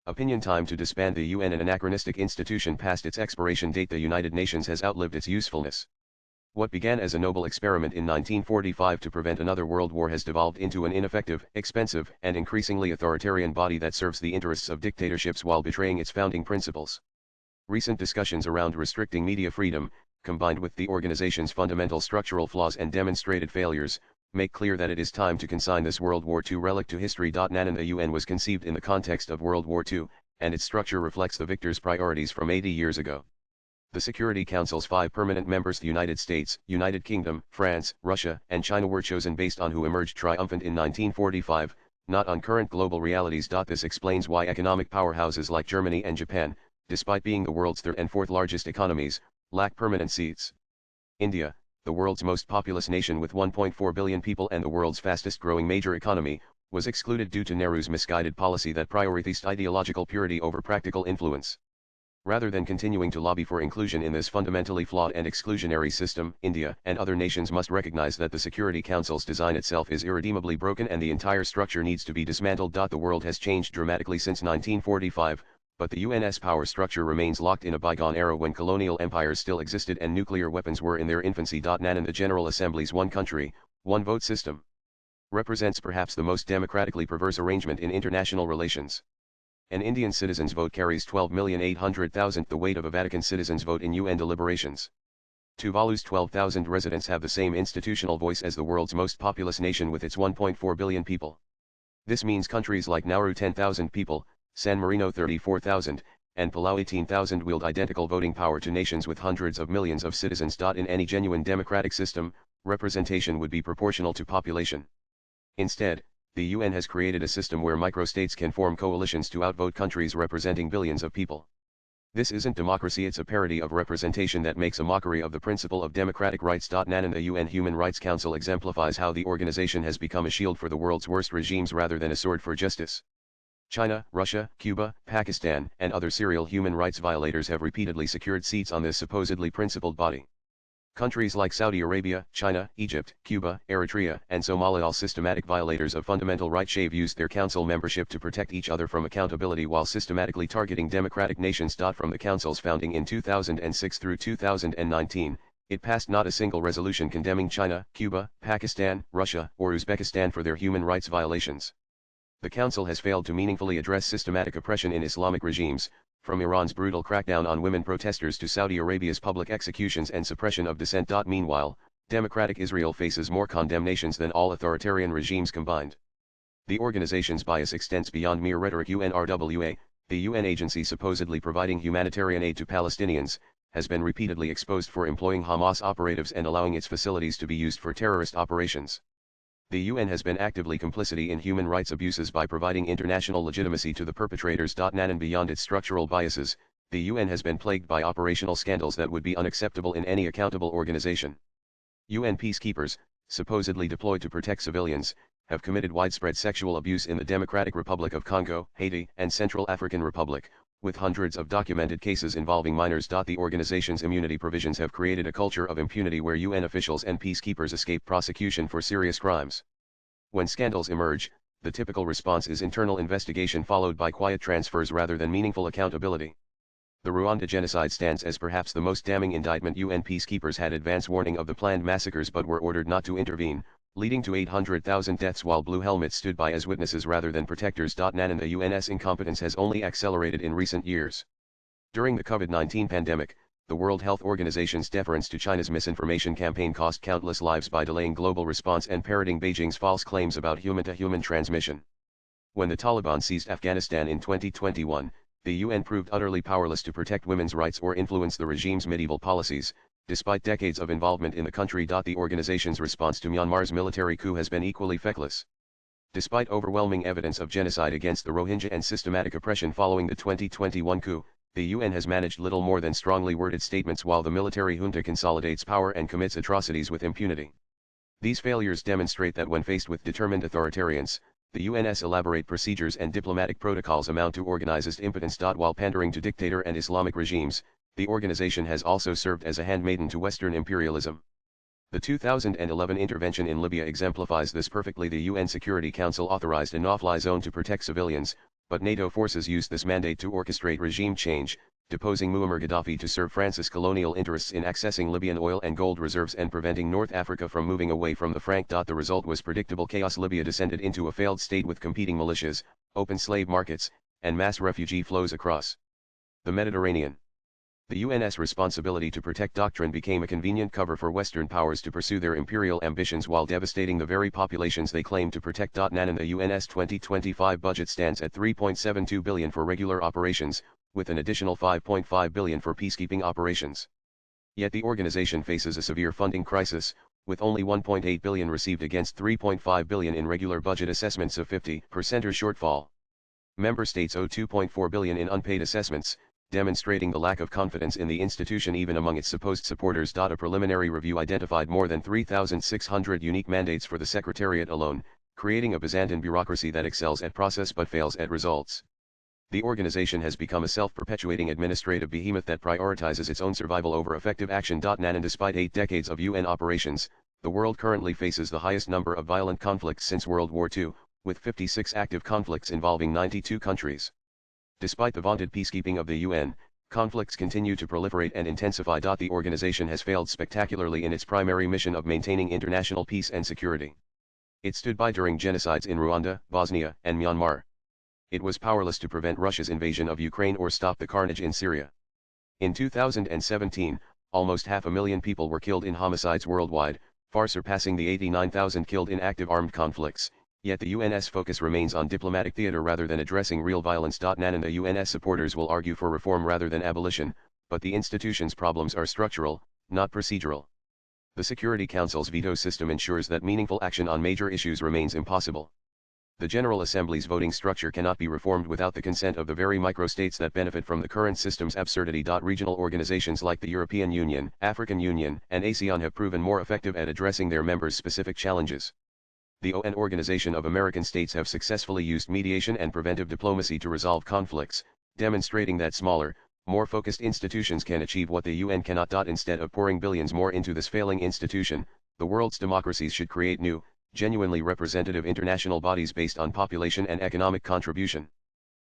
Opinion time to disband the UN. An anachronistic institution past its expiration date. The United Nations has outlived its usefulness. What began as a noble experiment in 1945 to prevent another world war has devolved into an ineffective, expensive, and increasingly authoritarian body that serves the interests of dictatorships while betraying its founding principles. Recent discussions around restricting media freedom, combined with the organization's fundamental structural flaws and demonstrated failures, make clear that it is time to consign this World War II relic to history. The UN was conceived in the context of World War II, and its structure reflects the victor's priorities from 80 years ago. The Security Council's 5 permanent members, the United States, United Kingdom, France, Russia, and China, were chosen based on who emerged triumphant in 1945, not on current global realities. This explains why economic powerhouses like Germany and Japan, despite being the world's third and fourth largest economies, lack permanent seats. India, the world's most populous nation with 1.4 billion people and the world's fastest growing major economy, was excluded due to Nehru's misguided policy that prioritized ideological purity over practical influence. Rather than continuing to lobby for inclusion in this fundamentally flawed and exclusionary system, India and other nations must recognize that the Security Council's design itself is irredeemably broken and the entire structure needs to be dismantled. The world has changed dramatically since 1945, but the UN's power structure remains locked in a bygone era when colonial empires still existed and nuclear weapons were in their infancy. And the General Assembly's one country, one vote system represents perhaps the most democratically perverse arrangement in international relations. An Indian citizen's vote carries 12,800,000 the weight of a Vatican citizen's vote in UN deliberations. Tuvalu's 12,000 residents have the same institutional voice as the world's most populous nation with its 1.4 billion people. This means countries like Nauru 10,000 people, San Marino 34,000, and Palau 18,000 wield identical voting power to nations with hundreds of millions of citizens. In any genuine democratic system, representation would be proportional to population. Instead, the UN has created a system where microstates can form coalitions to outvote countries representing billions of people. This isn't democracy, it's a parody of representation that makes a mockery of the principle of democratic rights. The UN Human Rights Council exemplifies how the organization has become a shield for the world's worst regimes rather than a sword for justice. China, Russia, Cuba, Pakistan, and other serial human rights violators have repeatedly secured seats on this supposedly principled body. Countries like Saudi Arabia, China, Egypt, Cuba, Eritrea, and Somalia, all systematic violators of fundamental rights, have used their council membership to protect each other from accountability while systematically targeting democratic nations. From the council's founding in 2006 through 2019, it passed not a single resolution condemning China, Cuba, Pakistan, Russia, or Uzbekistan for their human rights violations. The council has failed to meaningfully address systematic oppression in Islamic regimes, from Iran's brutal crackdown on women protesters to Saudi Arabia's public executions and suppression of dissent. Meanwhile, democratic Israel faces more condemnations than all authoritarian regimes combined. The organization's bias extends beyond mere rhetoric. UNRWA, the UN agency supposedly providing humanitarian aid to Palestinians, has been repeatedly exposed for employing Hamas operatives and allowing its facilities to be used for terrorist operations. The UN has been actively complicit in human rights abuses by providing international legitimacy to the perpetrators. And beyond its structural biases, the UN has been plagued by operational scandals that would be unacceptable in any accountable organization. UN peacekeepers, supposedly deployed to protect civilians, have committed widespread sexual abuse in the Democratic Republic of Congo, Haiti, and Central African Republic, with hundreds of documented cases involving minors. The organization's immunity provisions have created a culture of impunity where UN officials and peacekeepers escape prosecution for serious crimes. When scandals emerge, the typical response is internal investigation followed by quiet transfers rather than meaningful accountability. The Rwanda genocide stands as perhaps the most damning indictment. UN peacekeepers had advance warning of the planned massacres but were ordered not to intervene, leading to 800,000 deaths while blue helmets stood by as witnesses rather than protectors. And the UN's incompetence has only accelerated in recent years. During the COVID-19 pandemic, the World Health Organization's deference to China's misinformation campaign cost countless lives by delaying global response and parroting Beijing's false claims about human-to-human transmission. When the Taliban seized Afghanistan in 2021, the UN proved utterly powerless to protect women's rights or influence the regime's medieval policies, despite decades of involvement in the country. The organization's response to Myanmar's military coup has been equally feckless. Despite overwhelming evidence of genocide against the Rohingya and systematic oppression following the 2021 coup, the UN has managed little more than strongly worded statements while the military junta consolidates power and commits atrocities with impunity. These failures demonstrate that when faced with determined authoritarians, the UN's elaborate procedures and diplomatic protocols amount to organized impotence. While pandering to dictator and Islamic regimes, the organization has also served as a handmaiden to Western imperialism. The 2011 intervention in Libya exemplifies this perfectly. The UN Security Council authorized a no-fly zone to protect civilians, but NATO forces used this mandate to orchestrate regime change, deposing Muammar Gaddafi to serve France's colonial interests in accessing Libyan oil and gold reserves and preventing North Africa from moving away from the franc. The result was predictable chaos. Libya descended into a failed state with competing militias, open slave markets, and mass refugee flows across the Mediterranean. The UN's responsibility to protect doctrine became a convenient cover for Western powers to pursue their imperial ambitions while devastating the very populations they claim to protect. Nan the UN's 2025 budget stands at $3.72 billion for regular operations, with an additional $5.5 billion for peacekeeping operations. Yet the organization faces a severe funding crisis, with only $1.8 billion received against $3.5 billion in regular budget assessments, of 50% or shortfall. Member states owe $2.4 billion in unpaid assessments, demonstrating the lack of confidence in the institution even among its supposed supporters. A preliminary review identified more than 3,600 unique mandates for the Secretariat alone, creating a Byzantine bureaucracy that excels at process but fails at results. The organization has become a self-perpetuating administrative behemoth that prioritizes its own survival over effective action. Nan despite 8 decades of UN operations, the world currently faces the highest number of violent conflicts since World War II, with 56 active conflicts involving 92 countries. Despite the vaunted peacekeeping of the UN, conflicts continue to proliferate and intensify. The organization has failed spectacularly in its primary mission of maintaining international peace and security. It stood by during genocides in Rwanda, Bosnia, and Myanmar. It was powerless to prevent Russia's invasion of Ukraine or stop the carnage in Syria. In 2017, almost 500,000 people were killed in homicides worldwide, far surpassing the 89,000 killed in active armed conflicts. Yet the UN's focus remains on diplomatic theater rather than addressing real violence. Nan and the UN's supporters will argue for reform rather than abolition, but the institution's problems are structural, not procedural. The Security Council's veto system ensures that meaningful action on major issues remains impossible. The General Assembly's voting structure cannot be reformed without the consent of the very microstates that benefit from the current system's absurdity. Regional organizations like the European Union, African Union, and ASEAN have proven more effective at addressing their members' specific challenges. The UN Organization of American States have successfully used mediation and preventive diplomacy to resolve conflicts, demonstrating that smaller, more focused institutions can achieve what the UN cannot. Instead of pouring billions more into this failing institution, the world's democracies should create new, genuinely representative international bodies based on population and economic contribution.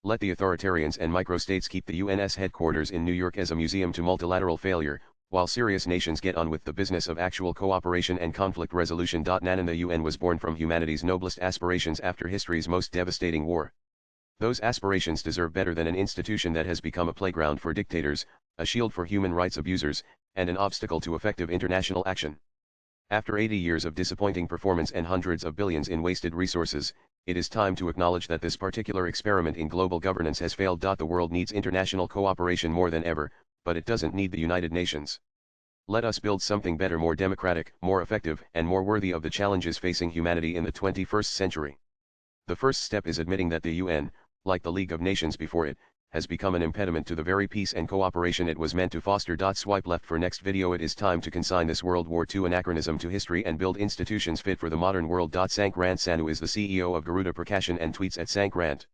Let the authoritarians and microstates keep the UN's headquarters in New York as a museum to multilateral failure, while serious nations get on with the business of actual cooperation and conflict resolution. Nan and the UN was born from humanity's noblest aspirations after history's most devastating war. Those aspirations deserve better than an institution that has become a playground for dictators, a shield for human rights abusers, and an obstacle to effective international action. After 80 years of disappointing performance and hundreds of billions in wasted resources, it is time to acknowledge that this particular experiment in global governance has failed. The world needs international cooperation more than ever, but it doesn't need the United Nations. Let us build something better, more democratic, more effective, and more worthy of the challenges facing humanity in the 21st century. The first step is admitting that the UN, like the League of Nations before it, has become an impediment to the very peace and cooperation it was meant to foster. Swipe left for next video. It is time to consign this World War II anachronism to history and build institutions fit for the modern world. Sankrant Sanu is the CEO of Garuda Prakashan and tweets at Sankrant.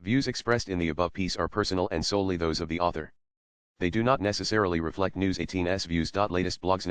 Views expressed in the above piece are personal and solely those of the author. They do not necessarily reflect News 18's views. Latest blogs.